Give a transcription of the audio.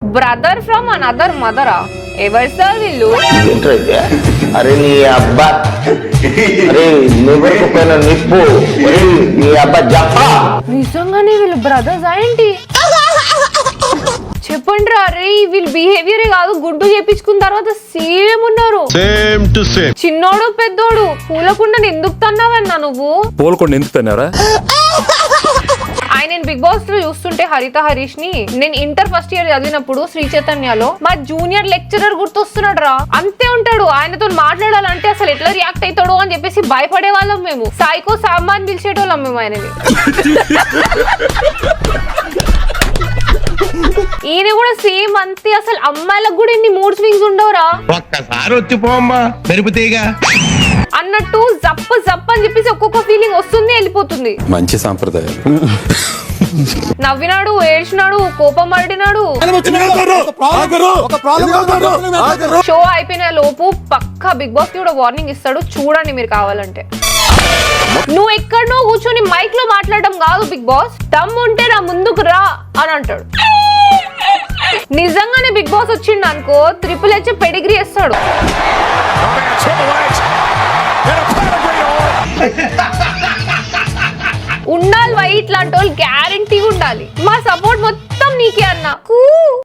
Brother from another మదరా? ఎవరు sir వీళ్ళు? అరే నీ అబ్బా, అరే ఎవరికి పైన నిప్పు, నీ అబ్బా జప్పా. నిజంగానే వీళ్ళు బ్రదర్స్ ఏంటి? చెప్పండి రా. అరే వీళ్ళు బిహేవియరే కాదు, గుడ్డు చేపించుకున్న తర్వాత సేమ్ ఉన్నారు. Same to same. చిన్నోడు పెద్దోడు. పూలకుండా ఎందుకు తన్నావన్నా నువ్వు? పూలకుండా ఎందుకు తన్నారా? ఆయన బిగ్ బాస్ లో చూస్తుంటే హరిత హరీష్ ని నేను ఇంటర్ ఫస్ట్ ఇయర్ చదివినప్పుడు శ్రీ చైతన్యలో మా జూనియర్ లెక్చరర్ గుర్తొస్తున్నాడు రా. అంతే ఉంటాడు. ఆయనతో మాట్లాడాలంటే అసలు ఎట్లా రియాక్ట్ అవుతాడు అని చెప్పేసి భయపడే వాళ్ళం మేము. సాయికో సామాన్ పిలిచేటోళ్ళం మేము ఆయనని. ఈయన కూడా సేమ్ అంతే. అసలు అమ్మాయిలకు కూడా ఇన్ని మూడ్ స్వింగ్స్ ఉండవురా. ఒక్కసారి వచ్చిపోమ్మా మెరుపుతీగా అన్నట్టు జప్ప జప్ప అని చెప్పేసి ఒక్కొక్క ఫీలింగ్ వస్తుంది, వెళ్ళిపోతుంది. మంచి సాంప్రదాయం. నవ్వినాడు, ఏడ్చినాడు, కోపం పడినాడు. షో అయిపోయిన లోపు పక్కా బిగ్ బాస్ కూడా వార్నింగ్ ఇస్తాడు, చూడండి మీరు కావాలంటే. నువ్వు ఎక్కడనో కూర్చొని మైక్ లో మాట్లాడడం కాదు బిగ్ బాస్, దమ్ము ఉంటే నా ముందుకు రా అని అంటాడు. నిజంగానే బిగ్ బాస్ వచ్చిండు అనుకో, ట్రిపుల్ హెచ్ పెడిగ్రీ ఇస్తాడు. ఉండాలి వైట్ లాంటి వాళ్ళు, గ్యారంటీ ఉండాలి. మా సపోర్ట్ మొత్తం నీకే అన్నా.